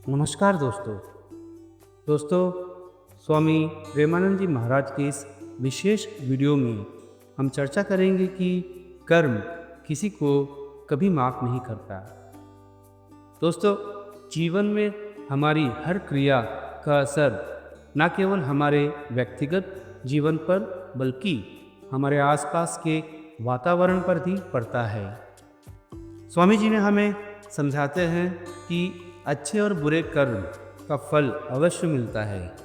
नमस्कार दोस्तों स्वामी प्रेमानंद जी महाराज के इस विशेष वीडियो में हम चर्चा करेंगे कि कर्म किसी को कभी माफ़ नहीं करता। दोस्तों, जीवन में हमारी हर क्रिया का असर न केवल हमारे व्यक्तिगत जीवन पर बल्कि हमारे आसपास के वातावरण पर भी पड़ता है। स्वामी जी ने हमें समझाते हैं कि अच्छे और बुरे कर्म का फल अवश्य मिलता है,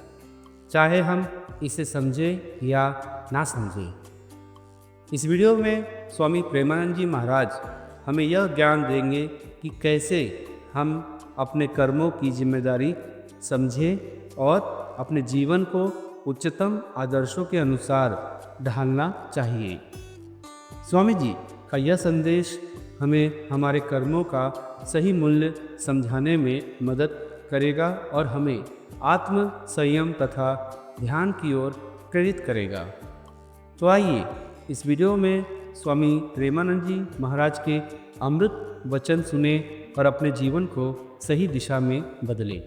चाहे हम इसे समझें या ना समझें। इस वीडियो में स्वामी प्रेमानंद जी महाराज हमें यह ज्ञान देंगे कि कैसे हम अपने कर्मों की जिम्मेदारी समझें और अपने जीवन को उच्चतम आदर्शों के अनुसार ढालना चाहिए। स्वामी जी का यह संदेश हमें हमारे कर्मों का सही मूल्य समझाने में मदद करेगा और हमें आत्म संयम तथा ध्यान की ओर प्रेरित करेगा। तो आइए इस वीडियो में स्वामी प्रेमानंद जी महाराज के अमृत वचन सुने और अपने जीवन को सही दिशा में बदलें।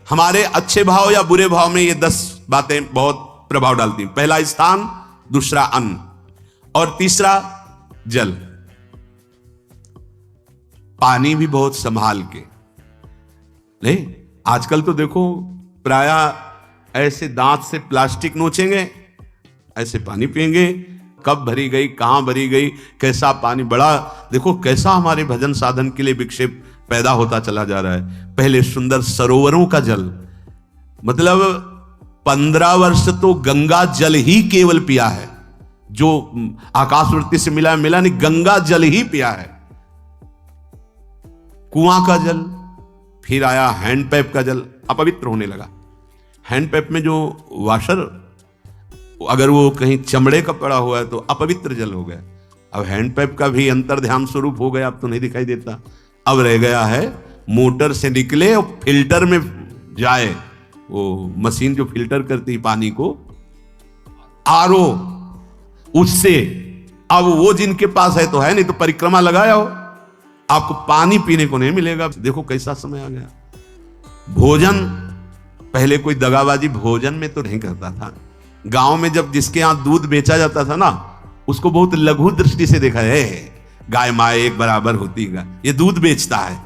हमारे अच्छे भाव या बुरे भाव में ये 10 बातें बहुत प्रभाव डालती हैं। पहला स्थान, दूसरा अन्न और तीसरा जल। पानी भी बहुत संभाल के नहीं। आजकल तो देखो प्रायः ऐसे दांत से प्लास्टिक नोचेंगे, ऐसे पानी पिएंगे, कब भरी गई, कहां भरी गई, कैसा पानी बड़ा। देखो कैसा हमारे भजन साधन के लिए विक्षेप पैदा होता चला जा रहा है। पहले सुंदर सरोवरों का जल, मतलब 15 वर्ष तो गंगा जल ही केवल पिया है, जो आकाशवृत्ति से मिला नहीं, गंगा जल ही पिया है। कुआं का जल, फिर आया हैंडपैप का जल, अपवित्र होने लगा। हैंडपैप में जो वाशर अगर वो कहीं चमड़े का पड़ा हुआ है तो अपवित्र जल हो गया। अब हैंडपैप का भी अंतर्ध्यान स्वरूप हो गया, अब तो नहीं दिखाई देता। अब रह गया है मोटर से निकले और फिल्टर में जाए, वो मशीन जो फिल्टर करती है पानी को, आरओ, उससे। अब वो जिनके पास है तो है, नहीं तो परिक्रमा लगाया हो, आपको पानी पीने को नहीं मिलेगा। देखो कैसा समय आ गया। भोजन, पहले कोई दगाबाजी भोजन में तो नहीं करता था। गांव में जब जिसके यहां दूध बेचा जाता था ना, उसको बहुत लघु दृष्टि से देखा है, गाय माए एक बराबर होती है, ये दूध बेचता है।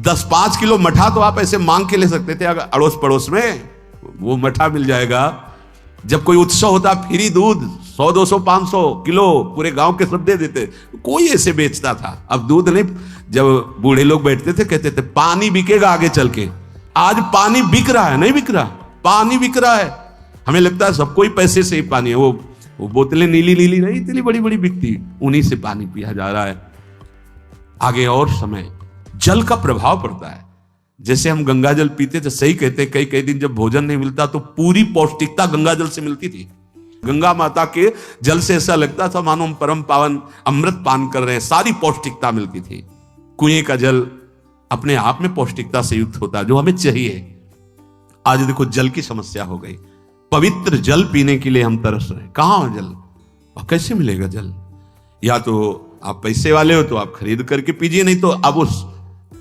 10-5 किलो मठा तो आप ऐसे मांग के ले सकते थे, अगर अड़ोस पड़ोस में वो मठा मिल जाएगा। जब कोई उत्सव होता, फ्री दूध 100, 200, 500 किलो पूरे गांव के सब दे देते, कोई ऐसे बेचता था। अब दूध नहीं। जब बूढ़े लोग बैठते थे कहते थे पानी बिकेगा आगे चल के। आज पानी बिक रहा है, नहीं बिक रहा, पानी बिक रहा है। हमें लगता है सबको ही पैसे से ही पानी है। वो बोतलें नीली नीली नहीं, इतनी बड़ी बड़ी बिकती, उन्हीं से पानी पिया जा रहा है। आगे और समय जल का प्रभाव पड़ता है। जैसे हम गंगा जल पीते थे, सही कहते, कई दिन जब भोजन नहीं मिलता तो पूरी पौष्टिकता गंगा जल से मिलती थी। गंगा माता के जल से ऐसा लगता था मानो हम परम पावन अमृत पान कर रहे हैं, सारी पौष्टिकता मिलती थी। कुएं का जल अपने आप में पौष्टिकता से युक्त होता है, जो हमें चाहिए। आज देखो जल की समस्या हो गई। पवित्र जल पीने के लिए हम तरस रहे हैं। कहां जल और कैसे मिलेगा जल? या तो आप पैसे वाले हो तो आप खरीद करके पीजिए, नहीं तो अब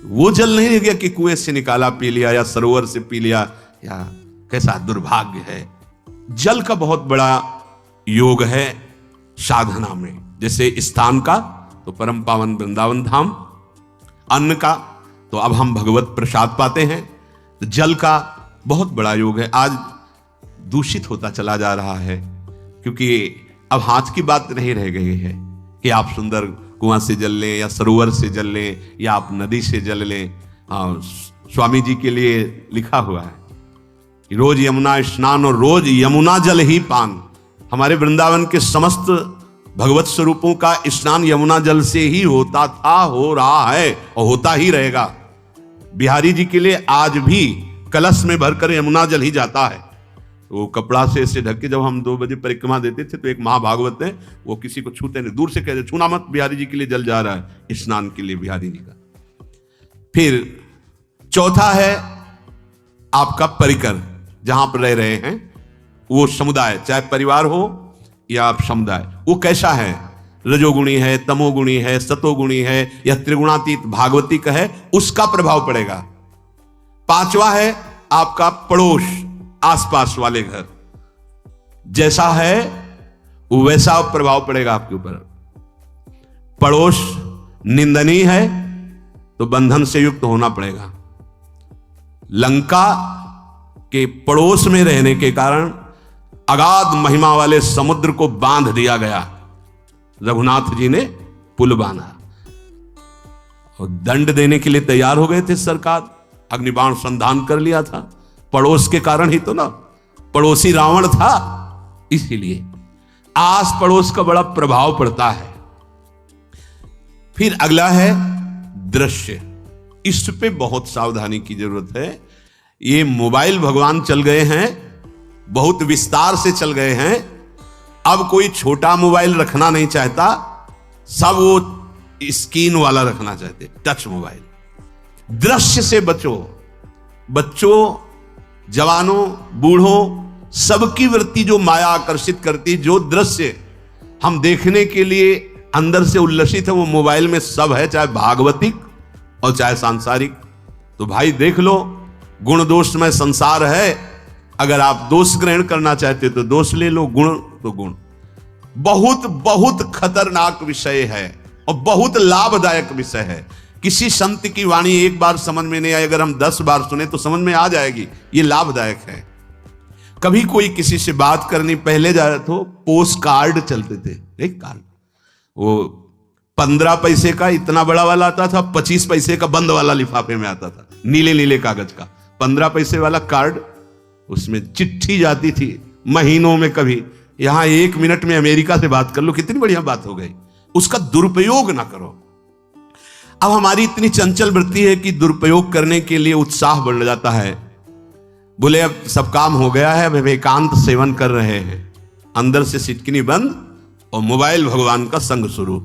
वो जल नहीं रह गया कि कुएं से निकाला पी लिया या सरोवर से पी लिया। या कैसा दुर्भाग्य है। जल का बहुत बड़ा योग है साधना में। जैसे स्थान का तो परम पावन वृंदावन धाम, अन्न का तो अब हम भगवत प्रसाद पाते हैं। तो जल का बहुत बड़ा योग है। आज दूषित होता चला जा रहा है, क्योंकि अब हाथ की बात नहीं रह गई है कि आप सुंदर कुआं से जल लें या सरोवर से जल लें या आप नदी से जल लें। स्वामी जी के लिए लिखा हुआ है कि रोज यमुना स्नान और रोज यमुना जल ही पान। हमारे वृंदावन के समस्त भगवत स्वरूपों का स्नान यमुना जल से ही होता था, हो रहा है और होता ही रहेगा। बिहारी जी के लिए आज भी कलश में भरकर यमुना जल ही जाता है। वो कपड़ा से ऐसे ढक के जब हम 2 बजे परिक्रमा देते थे तो एक महाभागवत है, वो किसी को छूते नहीं, दूर से कहते छूना मत, बिहारी जी के लिए जल जा रहा है स्नान के लिए बिहारी जी का। फिर चौथा है आपका परिकर, जहां पर रह रहे हैं वो समुदाय, चाहे परिवार हो या आप समुदाय, वो कैसा है? रजोगुणी है, तमोगुणी है, सतोगुणी है या त्रिगुणातीत भागवतिक है, उसका प्रभाव पड़ेगा। पांचवा है आपका पड़ोस, आसपास वाले घर, जैसा है वैसा प्रभाव पड़ेगा आपके ऊपर। पड़ोस निंदनीय है तो बंधन से युक्त होना पड़ेगा। लंका के पड़ोस में रहने के कारण अगाध महिमा वाले समुद्र को बांध दिया गया। रघुनाथ जी ने पुल बांधा और दंड देने के लिए तैयार हो गए थे सरकार, अग्निबाण संधान कर लिया था। पड़ोस के कारण ही तो ना, पड़ोसी रावण था, इसीलिए आस पड़ोस का बड़ा प्रभाव पड़ता है। फिर अगला है दृश्य, इस पे बहुत सावधानी की जरूरत है। ये मोबाइल भगवान चल गए हैं, बहुत विस्तार से चल गए हैं। अब कोई छोटा मोबाइल रखना नहीं चाहता, सब वो स्क्रीन वाला रखना चाहते, टच मोबाइल। दृश्य से बचो, बच्चों, जवानों, बूढ़ों, सबकी वृत्ति जो माया आकर्षित करती, जो दृश्य हम देखने के लिए अंदर से उल्लसित है, वो मोबाइल में सब है, चाहे भागवतिक और चाहे सांसारिक। तो भाई देख लो, गुण दोष में संसार है। अगर आप दोष ग्रहण करना चाहते तो दोष ले लो, गुण तो गुण। बहुत बहुत खतरनाक विषय है और बहुत लाभदायक विषय है। किसी संत की वाणी एक बार समझ में नहीं आई, अगर हम 10 बार सुने तो समझ में आ जाएगी। ये लाभदायक है। कभी कोई किसी से बात करनी, पहले जा रहे तो पोस्ट कार्ड चलते थे, एक कार्ड, वो 15 पैसे का इतना बड़ा वाला आता था, 25 पैसे का बंद वाला लिफाफे में आता था, नीले नीले कागज का। 15 पैसे वाला कार्ड, उसमें चिट्ठी जाती थी महीनों में। कभी यहां 1 मिनट में अमेरिका से बात कर लो, कितनी बढ़िया बात हो गई। उसका दुरुपयोग ना करो। अब हमारी इतनी चंचल वृत्ति है कि दुरुपयोग करने के लिए उत्साह बढ़ जाता है। बोले अब सब काम हो गया है, अब एकांत सेवन कर रहे हैं, अंदर से सिटकिनी बंद और मोबाइल भगवान का संग शुरू।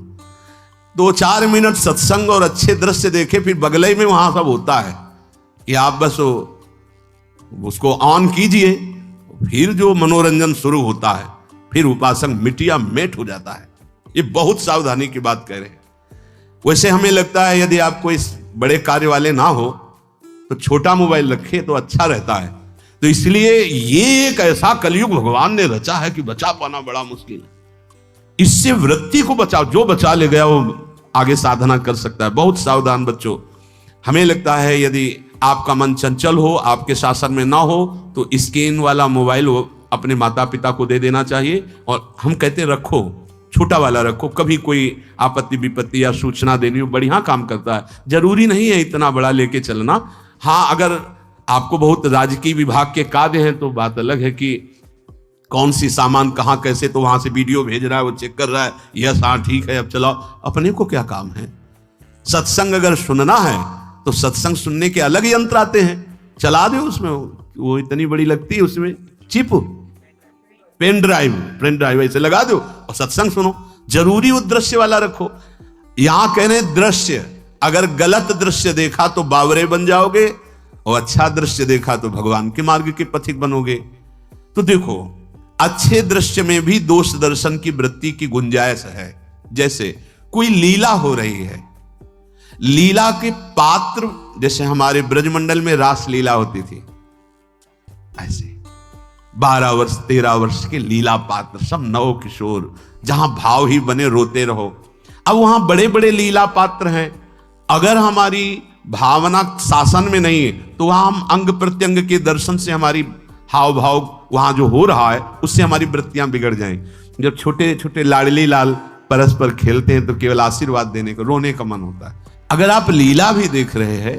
2-4 मिनट सत्संग और अच्छे दृश्य देखे, फिर बगले में वहां सब होता है कि आप बस उसको ऑन कीजिए, फिर जो मनोरंजन शुरू होता है, फिर उपासक मिटिया मेट हो जाता है। ये बहुत सावधानी की बात कह रहे हैं। वैसे हमें लगता है यदि आप कोई बड़े कार्य वाले ना हो तो छोटा मोबाइल रखे तो अच्छा रहता है। तो इसलिए ये एक ऐसा कलयुग भगवान ने रचा है कि बचा पाना बड़ा मुश्किल है। इससे वृत्ति को बचाओ, जो बचा ले गया वो आगे साधना कर सकता है। बहुत सावधान बच्चों। हमें लगता है यदि आपका मन चंचल हो, आपके शासन में ना हो, तो स्क्रीन वाला मोबाइल वो अपने माता पिता को दे देना चाहिए। और हम कहते रखो, छोटा वाला रखो, कभी कोई आपत्ति विपत्ति या सूचना देनी हो, बढ़िया काम करता है। जरूरी नहीं है इतना बड़ा लेके चलना। हाँ, अगर आपको बहुत राजकीय विभाग के कार्य हैं तो बात अलग है कि कौन सी सामान कहाँ कैसे, तो वहां से वीडियो भेज रहा है, वो चेक कर रहा है, यस हाँ ठीक है अब चलाओ। अपने को क्या काम है? सत्संग अगर सुनना है तो सत्संग सुनने के अलग यंत्र आते हैं, चला दो उसमें, वो इतनी बड़ी लगती है, उसमें चिप, पेन ड्राइव ऐसे लगा दो और सत्संग सुनो। जरूरी वो दृश्य वाला रखो। यहां कह रहे दृश्य, अगर गलत दृश्य देखा तो बावरे बन जाओगे और अच्छा दृश्य देखा तो भगवान के मार्ग के पथिक बनोगे। तो देखो, अच्छे दृश्य में भी दोष दर्शन की वृत्ति की गुंजाइश है। जैसे कोई लीला हो रही है, लीला के पात्र, जैसे हमारे ब्रजमंडल में रास लीला होती थी, ऐसे 12 वर्ष 13 वर्ष के लीला पात्र, सब नव किशोर, जहां भाव ही बने रोते रहो। अब वहां बड़े बड़े लीला पात्र हैं, अगर हमारी भावना शासन में नहीं है तो वहां हम अंग प्रत्यंग के दर्शन से हमारी हाव भाव वहां जो हो रहा है उससे हमारी वृत्तियां बिगड़ जाएं। जब छोटे छोटे लाडली लाल परस्पर खेलते हैं तो केवल आशीर्वाद देने को, रोने का मन होता है। अगर आप लीला भी देख रहे हैं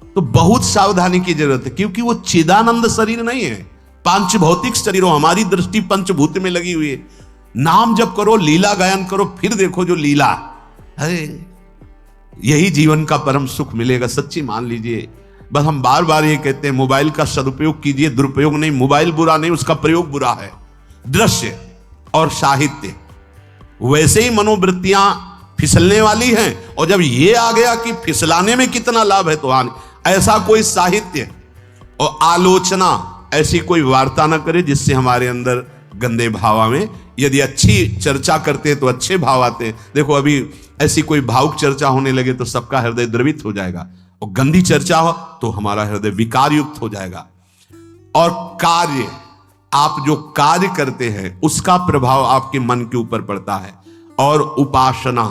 तो बहुत सावधानी की जरूरत है, क्योंकि वो चिदानंद शरीर नहीं है, पांच भौतिक शरीर। हमारी दृष्टि पंचभूत में लगी हुई है। नाम जप करो, लीला गायन करो, फिर देखो जो लीला, अरे यही जीवन का परम सुख मिलेगा, सच्ची मान लीजिए। बस हम बार बार ये कहते हैं मोबाइल का सदुपयोग कीजिए, दुरुपयोग नहीं। मोबाइल बुरा नहीं, उसका प्रयोग बुरा है। दृश्य और साहित्य वैसे ही मनोवृत्तियां फिसलने वाली हैं, और जब ये आ गया कि फिसलाने में कितना लाभ है तो हानि। ऐसा कोई साहित्य और आलोचना, ऐसी कोई वार्ता ना करे जिससे हमारे अंदर गंदे भाव आवे। यदि अच्छी चर्चा करते हैं तो अच्छे भाव आते हैं। देखो अभी ऐसी कोई भावुक चर्चा होने लगे तो सबका हृदय द्रवित हो जाएगा, और गंदी चर्चा हो तो हमारा हृदय विकार युक्त हो जाएगा। और कार्य, आप जो कार्य करते हैं उसका प्रभाव आपके मन के ऊपर पड़ता है। और उपासना,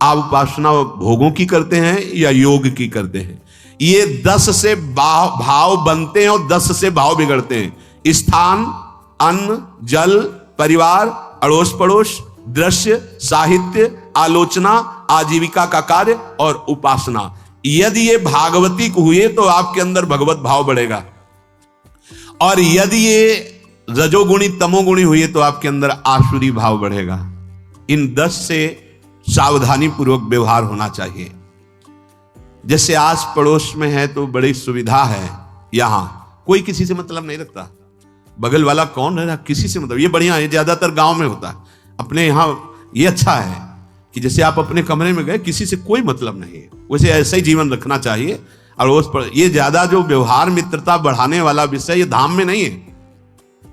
आप उपासना भोगों की करते हैं या योग की करते हैं, ये 10 से भाव बनते हैं और 10 से भाव बिगड़ते हैं। स्थान, अन्न, जल, परिवार, अड़ोस पड़ोस, दृश्य, साहित्य, आलोचना, आजीविका का कार्य और उपासना। यदि ये भागवतिक हुए तो आपके अंदर भगवत भाव बढ़ेगा, और यदि ये रजोगुणी तमोगुणी हुए तो आपके अंदर आसुरी भाव बढ़ेगा। इन 10 से सावधानी पूर्वक व्यवहार होना चाहिए। जैसे आस पड़ोस में है तो बड़ी सुविधा है, यहां कोई किसी से मतलब नहीं रखता, बगल वाला कौन है ना किसी से मतलब, ये बढ़िया है, ज्यादातर गांव में होता है। अपने यहां ये अच्छा है कि जैसे आप अपने कमरे में गए, किसी से कोई मतलब नहीं है, वैसे ऐसा ही जीवन रखना चाहिए। और ये ज्यादा जो व्यवहार मित्रता बढ़ाने वाला विषय ये धाम में नहीं है,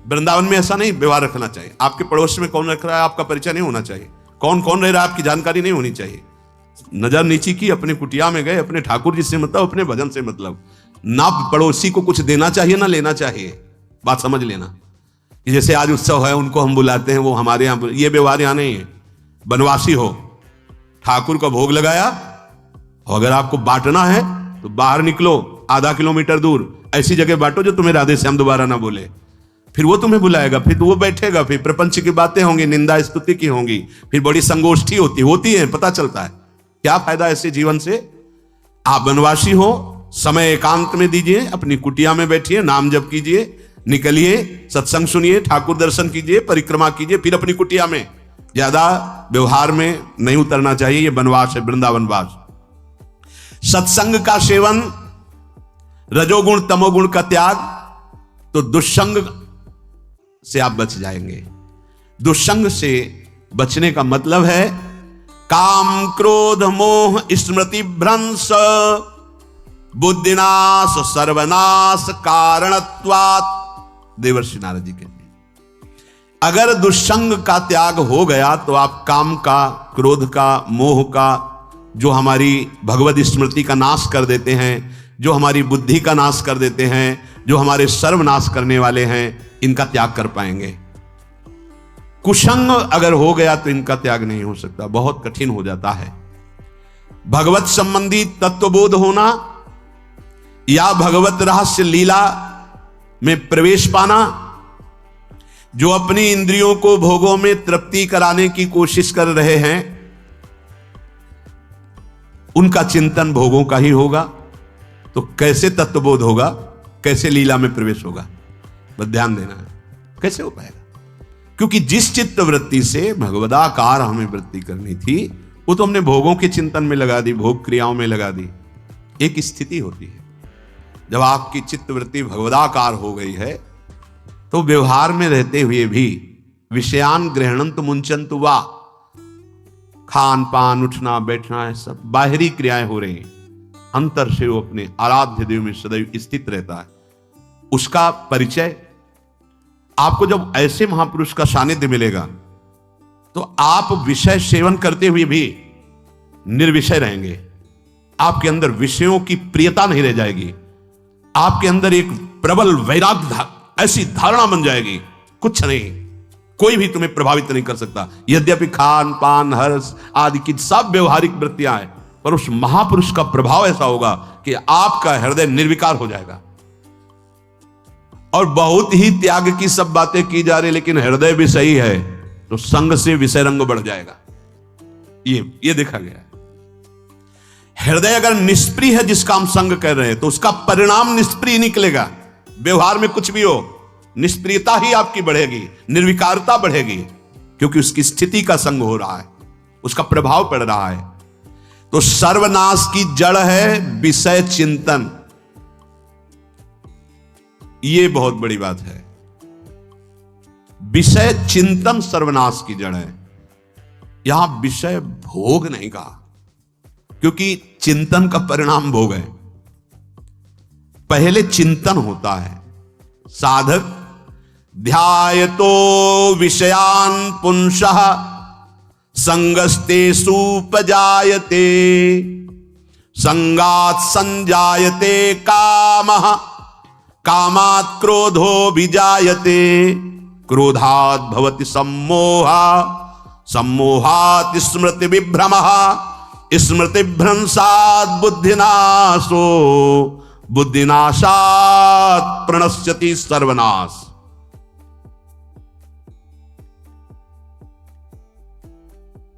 वृंदावन में ऐसा नहीं व्यवहार रखना चाहिए। आपके पड़ोस में कौन रख रहा है आपका परिचय नहीं होना चाहिए, कौन कौन रह रहा है आपकी जानकारी नहीं होनी चाहिए। नजर नीची की, अपने कुटिया में गए, अपने ठाकुर जी से मतलब, अपने भजन से मतलब। ना पड़ोसी को कुछ देना चाहिए ना लेना चाहिए, बात समझ लेना। कि जैसे आज उत्सव है उनको हम बुलाते हैं, वो हमारे यहाँ, ये व्यवहार यहाँ नहीं है। बनवासी हो, ठाकुर का भोग लगाया, और अगर आपको बांटना है तो बाहर निकलो, आधा किलोमीटर दूर ऐसी जगह बांटो जो तुम्हें राधे श्याम दोबारा ना बोले, फिर वो तुम्हें बुलाएगा, फिर तो वो बैठेगा, फिर प्रपंच की बातें होंगी, निंदा स्तुति की होंगी, फिर बड़ी संगोष्ठी होती है, पता चलता है। क्या फायदा ऐसे जीवन से? आप वनवासी हो, समय एकांत में दीजिए, अपनी कुटिया में बैठिए, नाम जप कीजिए, निकलिए, सत्संग सुनिए, ठाकुर दर्शन कीजिए, परिक्रमा कीजिए, फिर अपनी कुटिया में। ज्यादा व्यवहार में नहीं उतरना चाहिए, ये वनवास है, वृंदावनवास। सत्संग का सेवन, रजोगुण तमोगुण का त्याग, तो दुष्संग से आप बच जाएंगे। दुष्संग से बचने का मतलब है काम क्रोध मोह स्मृति भ्रंश बुद्धिनाश सर्वनाश कारणत्वात्। देवर्षि नारद जी कहते हैं अगर दुष्संग का त्याग हो गया तो आप काम का, क्रोध का, मोह का, जो हमारी भगवत स्मृति का नाश कर देते हैं, जो हमारी बुद्धि का नाश कर देते हैं, जो हमारे सर्वनाश करने वाले हैं, इनका त्याग कर पाएंगे। कुसंग अगर हो गया तो इनका त्याग नहीं हो सकता, बहुत कठिन हो जाता है। भगवत संबंधी तत्वबोध होना या भगवत रहस्य लीला में प्रवेश पाना, जो अपनी इंद्रियों को भोगों में तृप्ति कराने की कोशिश कर रहे हैं, उनका चिंतन भोगों का ही होगा, तो कैसे तत्वबोध होगा, कैसे लीला में प्रवेश होगा? बस ध्यान देना है, कैसे हो पाएगा? क्योंकि जिस चित्त वृत्ति से भगवदाकार हमें वृत्ति करनी थी, वो तो हमने भोगों के चिंतन में लगा दी, भोग क्रियाओं में लगा दी। एक स्थिति होती है जब आपकी चित्त वृत्ति भगवदाकार हो गई है, तो व्यवहार में रहते हुए भी विषयान ग्रहणंत मुंचंतु वा, खान पान, उठना बैठना, है सब बाहरी क्रियाएं हो रही हैं, अंतर से वो अपने आराध्य देव में सदैव स्थित रहता है। उसका परिचय आपको जब ऐसे महापुरुष का सानिध्य मिलेगा तो आप विषय सेवन करते हुए भी निर्विषय रहेंगे। आपके अंदर विषयों की प्रियता नहीं रह जाएगी, आपके अंदर एक प्रबल वैराग्य, ऐसी धारणा बन जाएगी, कुछ नहीं, कोई भी तुम्हें प्रभावित नहीं कर सकता। यद्यपि खान पान, हर्ष आदि की सब व्यवहारिक वृत्तियां हैं, पर उस महापुरुष का प्रभाव ऐसा होगा कि आपका हृदय निर्विकार हो जाएगा। और बहुत ही त्याग की सब बातें की जा रही, लेकिन हृदय भी सही है तो संग से विषय रंग बढ़ जाएगा। ये देखा गया है। हृदय अगर निष्प्रिय है, जिसका हम संग कर रहे हैं, तो उसका परिणाम निष्प्रिय निकलेगा। व्यवहार में कुछ भी हो, निष्प्रियता ही आपकी बढ़ेगी, निर्विकारता बढ़ेगी, क्योंकि उसकी स्थिति का संग हो रहा है, उसका प्रभाव पड़ रहा है। तो सर्वनाश की जड़ है विषय चिंतन। ये बहुत बड़ी बात है, विषय चिंतन सर्वनाश की जड़ है। यहां विषय भोग नहीं कहा, क्योंकि चिंतन का परिणाम भोग है। पहले चिंतन होता है, साधक ध्यायतो विषयान् पुंसः संगस्तेषुपजायते संगात् संजायते कामः कामात् क्रोधो विजायते क्रोधात् भवति सम्मोहः सम्मोहात् स्मृति विभ्रमः स्मृतिभ्रंशात् बुद्धिनाशो बुद्धिनाशात् प्रणश्यति सर्वनाश।